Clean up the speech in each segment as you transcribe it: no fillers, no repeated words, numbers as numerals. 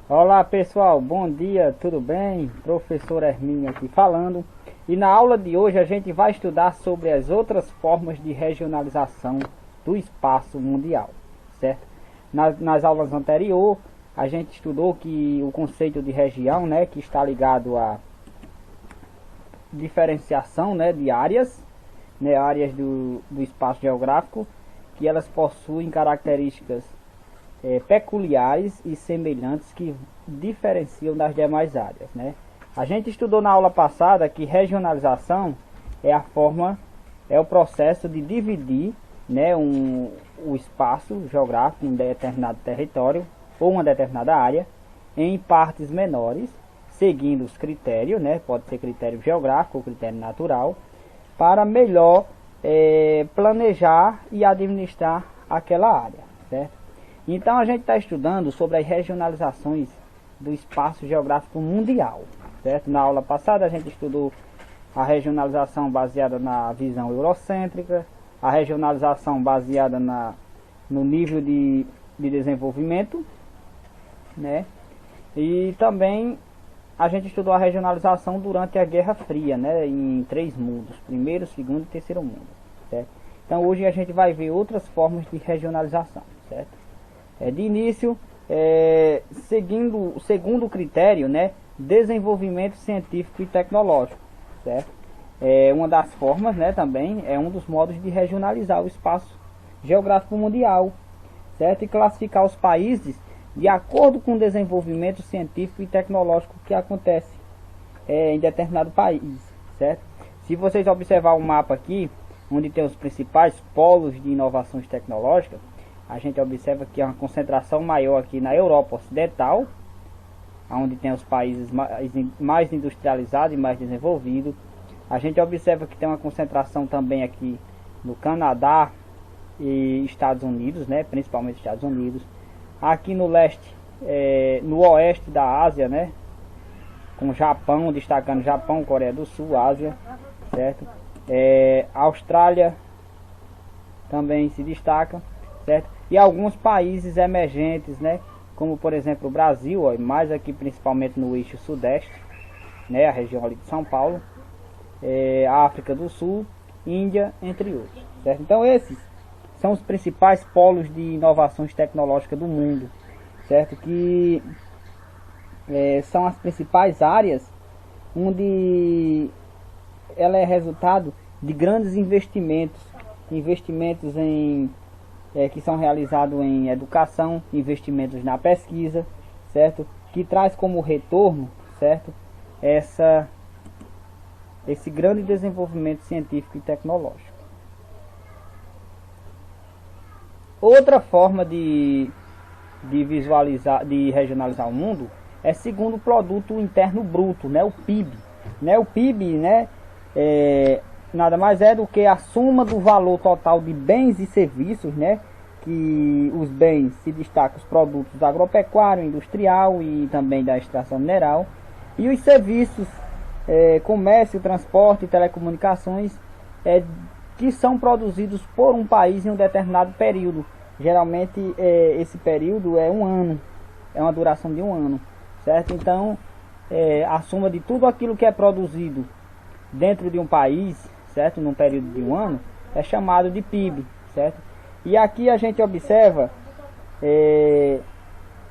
Olá pessoal, bom dia, tudo bem? Professor Hermínio aqui falando. E na aula de hoje a gente vai estudar sobre as outras formas de regionalização do espaço mundial, certo? Nas aulas anteriores a gente estudou que o conceito de região, né, que está ligado à diferenciação, né, de áreas, né, áreas do espaço geográfico, que elas possuem características peculiares e semelhantes que diferenciam das demais áreas, né? A gente estudou na aula passada que regionalização é o processo de dividir, né, o espaço geográfico em um determinado território ou uma determinada área em partes menores, seguindo os critérios, né, pode ser critério geográfico ou critério natural, para melhor planejar e administrar aquela área, certo? Então a gente está estudando sobre as regionalizações do espaço geográfico mundial, certo? Na aula passada a gente estudou a regionalização baseada na visão eurocêntrica, a regionalização baseada no nível de desenvolvimento, né? E também a gente estudou a regionalização durante a Guerra Fria, né? Em 3 mundos, primeiro, segundo e terceiro mundo, certo? Então hoje a gente vai ver outras formas de regionalização, certo? De início, segundo o critério, né, desenvolvimento científico e tecnológico, certo? Uma das formas, né, também é um dos modos de regionalizar o espaço geográfico mundial, certo? E classificar os países de acordo com o desenvolvimento científico e tecnológico que acontece em determinado país, certo? Se vocês observar o mapa aqui, onde tem os principais polos de inovações tecnológicas, a gente observa que há uma concentração maior aqui na Europa Ocidental, onde tem os países mais industrializados e mais desenvolvidos. A gente observa que tem uma concentração também aqui no Canadá e Estados Unidos, né, principalmente Estados Unidos. Aqui no leste, no oeste da Ásia, né, com o Japão, destacando Japão, Coreia do Sul, Ásia, certo? Austrália também se destaca, certo? E alguns países emergentes, né, como por exemplo o Brasil, ó, mais aqui principalmente no eixo sudeste, né, a região ali de São Paulo, a África do Sul, Índia, entre outros, certo? Então esses são os principais polos de inovações tecnológicas do mundo, certo? Que são as principais áreas onde ela é resultado de grandes investimentos que são realizados em educação, investimentos na pesquisa, certo? Que traz como retorno, certo? Esse grande desenvolvimento científico e tecnológico. Outra forma de regionalizar o mundo é segundo o produto interno bruto, né? O PIB, né? O PIB, né? Nada mais é do que a soma do valor total de bens e serviços, né? Que os bens se destacam os produtos agropecuário, industrial e também da extração mineral, e os serviços, comércio, transporte e telecomunicações, que são produzidos por um país em um determinado período. Geralmente esse período é um ano, é uma duração de um ano, certo? Então a soma de tudo aquilo que é produzido dentro de um país, certo, num período de um ano, é chamado de PIB, certo? E aqui a gente observa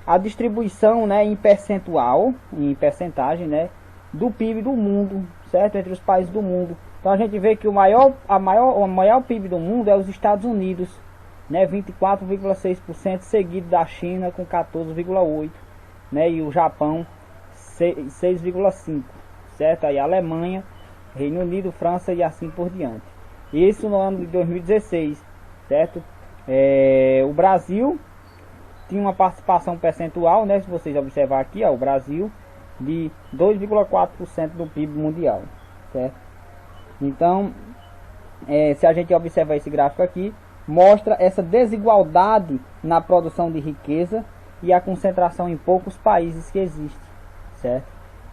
a distribuição, né, em percentual, em percentagem, né, do PIB do mundo, certo, entre os países do mundo. Então a gente vê que o maior PIB do mundo é os Estados Unidos, né, 24,6%, seguido da China com 14,8%, né, e o Japão 6,5%, certo? Aí a Alemanha, Reino Unido, França e assim por diante. Isso no ano de 2016, certo? O Brasil tinha uma participação percentual, né? Se vocês observar aqui, ó, o Brasil de 2,4% do PIB mundial, certo? Então, se a gente observar esse gráfico aqui, mostra essa desigualdade na produção de riqueza e a concentração em poucos países que existe, certo?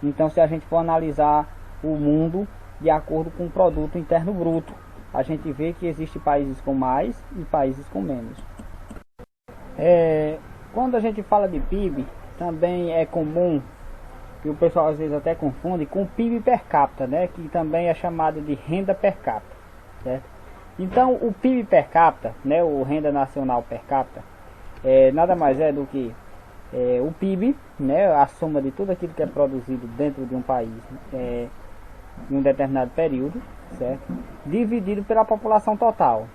Então, se a gente for analisar o mundo de acordo com o produto interno bruto, a gente vê que existem países com mais e países com menos. Quando a gente fala de PIB, também é comum que o pessoal às vezes até confunde com o PIB per capita, né, que também é chamado de renda per capita, certo? Então o PIB per capita, né, o renda nacional per capita, nada mais é do que o PIB, né, a soma de tudo aquilo que é produzido dentro de um país em um determinado período, certo? Dividido pela população total,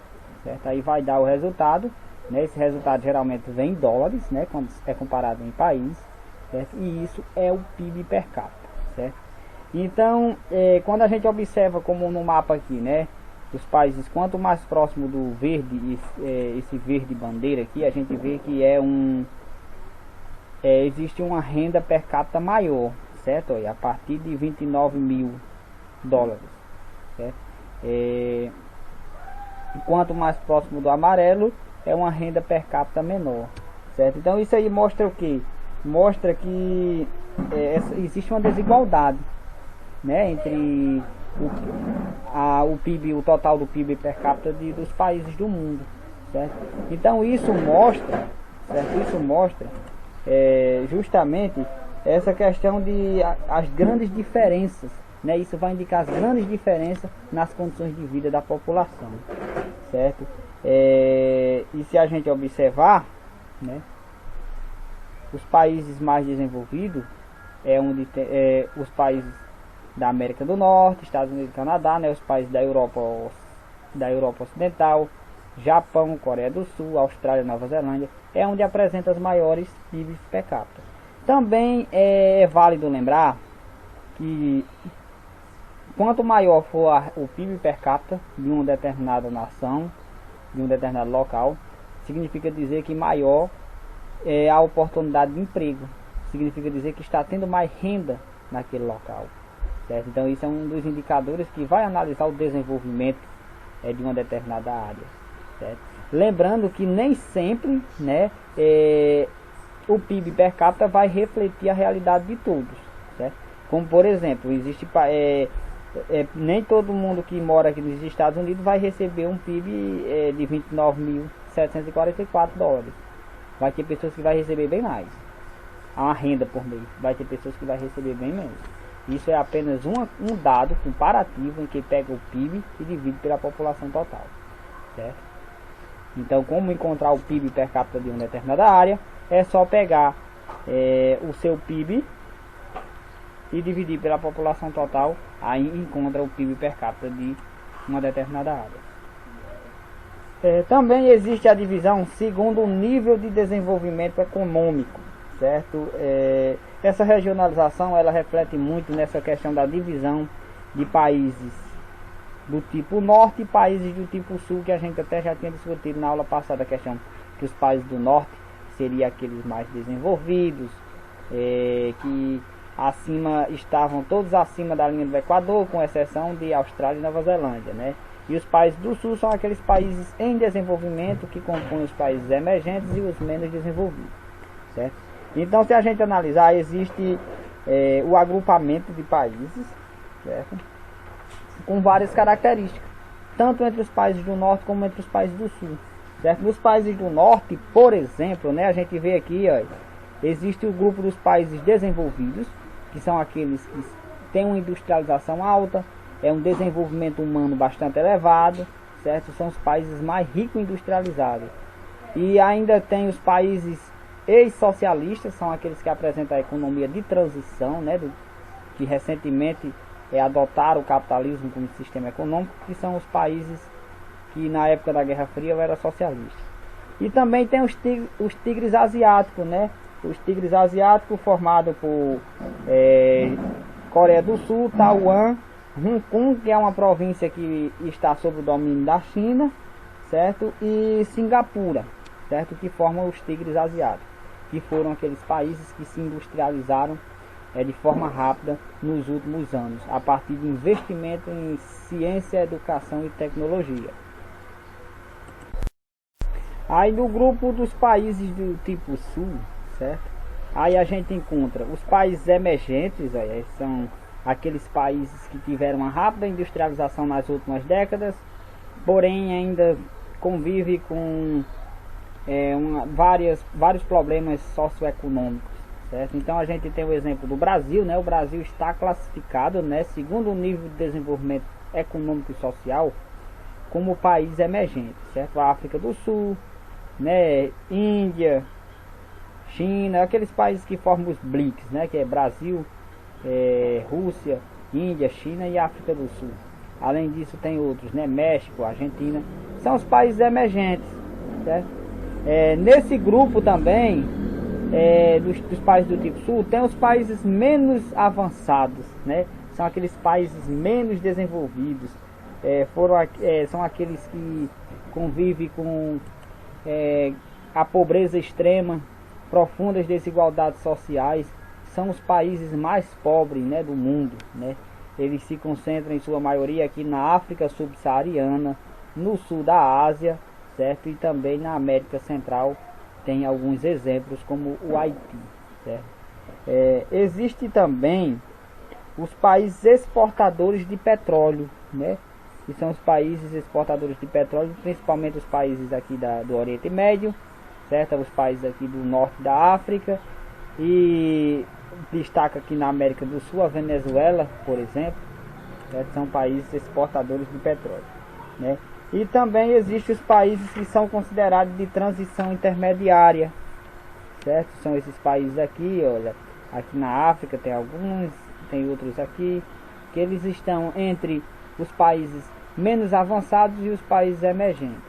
certo? Aí vai dar o resultado, né? Esse resultado geralmente vem em dólares, né, quando é comparado em país, certo? E isso é o PIB per capita, certo? Então, quando a gente observa como no mapa aqui, né, os países, quanto mais próximo do verde, esse verde bandeira aqui, a gente vê que existe uma renda per capita maior, certo? A partir de 29 mil dólares, certo? Quanto mais próximo do amarelo, é uma renda per capita menor, certo? Então isso aí mostra o que? Mostra que existe uma desigualdade, né, entre o PIB, o total do PIB per capita dos países do mundo, certo? Então isso mostra, certo? Isso mostra justamente essa questão de as grandes diferenças, né? Isso vai indicar as grandes diferenças nas condições de vida da população, certo? E se a gente observar, né, os países mais desenvolvidos onde tem os países da América do Norte, Estados Unidos e Canadá, né, os países da Europa Ocidental, Japão, Coreia do Sul, Austrália e Nova Zelândia, é onde apresenta as maiores PIBs per capita. Também é válido lembrar que quanto maior for o PIB per capita de uma determinada nação, de um determinado local, significa dizer que maior é a oportunidade de emprego, significa dizer que está tendo mais renda naquele local, certo? Então isso é um dos indicadores que vai analisar o desenvolvimento de uma determinada área, certo? Lembrando que nem sempre, né, o PIB per capita vai refletir a realidade de todos, certo? Como por exemplo, existe nem todo mundo que mora aqui nos Estados Unidos vai receber um PIB de 29.744 dólares. Vai ter pessoas que vai receber bem mais. Há uma renda por mês. Vai ter pessoas que vai receber bem menos. Isso é apenas um dado comparativo em que pega o PIB e divide pela população total, certo? Então, como encontrar o PIB per capita de uma determinada área? É só pegar o seu PIB e dividir pela população total, aí encontra o PIB per capita de uma determinada área. Também existe a divisão segundo o nível de desenvolvimento econômico, certo? Essa regionalização ela reflete muito nessa questão da divisão de países do tipo norte e países do tipo sul, que a gente até já tinha discutido na aula passada, a questão que os países do norte seriam aqueles mais desenvolvidos, que estavam todos acima da linha do Equador, com exceção de Austrália e Nova Zelândia, né? E os países do sul são aqueles países em desenvolvimento que compõem os países emergentes e os menos desenvolvidos, certo? Então, se a gente analisar, existe o agrupamento de países, certo? Com várias características, tanto entre os países do norte como entre os países do sul, certo? Nos países do norte, por exemplo, né, a gente vê aqui, ó, existe o grupo dos países desenvolvidos, que são aqueles que têm uma industrialização alta, um desenvolvimento humano bastante elevado, certo? São os países mais ricos industrializados. E ainda tem os países ex-socialistas, são aqueles que apresentam a economia de transição, né, que recentemente adotaram o capitalismo como sistema econômico, que são os países que na época da Guerra Fria eram socialistas. E também tem os tigres asiáticos, né? Os tigres asiáticos formados por Coreia do Sul, Taiwan, Hong Kong, que é uma província que está sob o domínio da China, certo? E Singapura, certo? Que formam os tigres asiáticos, que foram aqueles países que se industrializaram de forma rápida nos últimos anos, a partir de investimento em ciência, educação e tecnologia. Aí no grupo dos países do tipo sul, certo? Aí a gente encontra os países emergentes, são aqueles países que tiveram uma rápida industrialização nas últimas décadas, porém ainda convive com vários problemas socioeconômicos, certo? Então a gente tem o exemplo do Brasil, né? O Brasil está classificado, né, segundo o nível de desenvolvimento econômico e social, como país emergente, certo? A África do Sul, né, Índia, China, aqueles países que formam os BRICS, né, que é Brasil, Rússia, Índia, China e África do Sul. Além disso tem outros, né, México, Argentina, são os países emergentes, certo? Nesse grupo também, dos países do tipo sul, tem os países menos avançados, né? São aqueles países menos desenvolvidos, são aqueles que convivem com a pobreza extrema, profundas desigualdades sociais. São os países mais pobres, né, do mundo, né? Eles se concentram em sua maioria aqui na África subsaariana, no sul da Ásia, certo? E também na América Central tem alguns exemplos como o Haiti, certo? Existe também os países exportadores de petróleo, né? Que são os países exportadores de petróleo, principalmente os países aqui do Oriente Médio, certo? Os países aqui do norte da África, e destaca aqui na América do Sul a Venezuela, por exemplo, certo? São países exportadores de petróleo, né? E também existem os países que são considerados de transição intermediária, certo? São esses países aqui, olha, aqui na África tem alguns, tem outros aqui, que eles estão entre os países menos avançados e os países emergentes,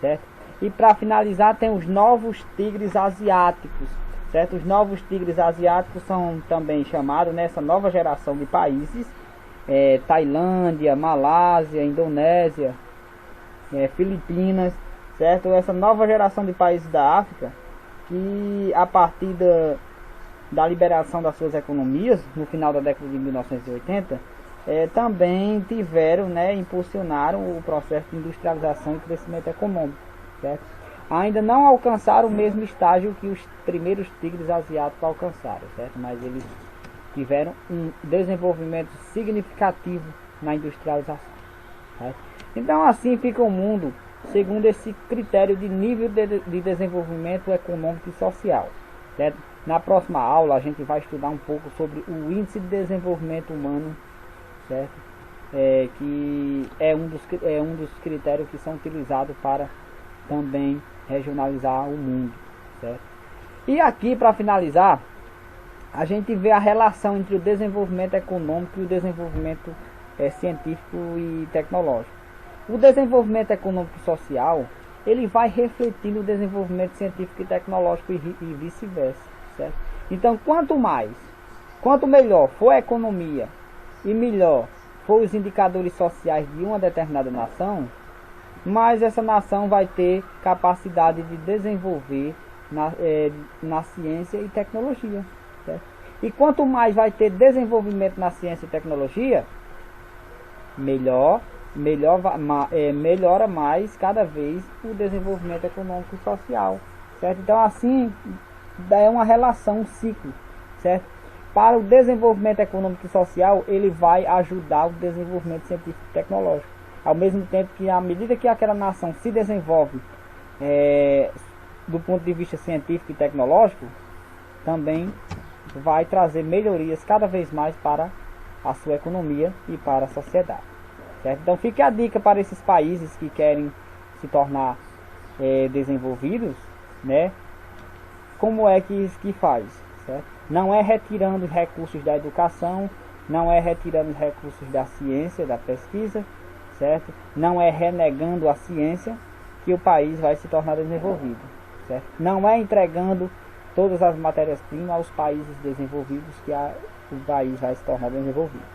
certo? E para finalizar tem os novos tigres asiáticos, certo? Os novos tigres asiáticos são também chamados nessa nova geração de países, Tailândia, Malásia, Indonésia, Filipinas, certo? Essa nova geração de países da África, que a partir da liberação das suas economias no final da década de 1980, também tiveram, né, impulsionaram o processo de industrialização e crescimento econômico, certo? Ainda não alcançaram o mesmo estágio que os primeiros tigres asiáticos alcançaram, certo? Mas eles tiveram um desenvolvimento significativo na industrialização, certo? Então assim fica o mundo segundo esse critério de nível de desenvolvimento econômico e social, certo? Na próxima aula a gente vai estudar um pouco sobre o índice de desenvolvimento humano, certo? Que é um dos critérios que são utilizados para também regionalizar o mundo, certo? E aqui, para finalizar, a gente vê a relação entre o desenvolvimento econômico e o desenvolvimento científico e tecnológico. O desenvolvimento econômico e social, ele vai refletir no desenvolvimento científico e tecnológico e vice-versa, certo? Então, quanto melhor for a economia e melhor for os indicadores sociais de uma determinada nação, mais essa nação vai ter capacidade de desenvolver na ciência e tecnologia, certo? E quanto mais vai ter desenvolvimento na ciência e tecnologia, melhora mais cada vez o desenvolvimento econômico e social, certo? Então assim é uma relação, um ciclo, certo? Para o desenvolvimento econômico e social, ele vai ajudar o desenvolvimento científico e tecnológico, ao mesmo tempo que, à medida que aquela nação se desenvolve do ponto de vista científico e tecnológico, também vai trazer melhorias cada vez mais para a sua economia e para a sociedade, certo? Então fica a dica para esses países que querem se tornar desenvolvidos, né? Como é que faz, certo? Não é retirando recursos da educação, não é retirando recursos da ciência, da pesquisa, certo? Não é renegando a ciência que o país vai se tornar desenvolvido, certo? Não é entregando todas as matérias-primas aos países desenvolvidos que o país vai se tornar desenvolvido.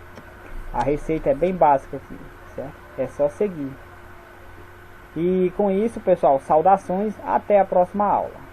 A receita é bem básica aqui, certo? É só seguir. E com isso, pessoal, saudações, até a próxima aula.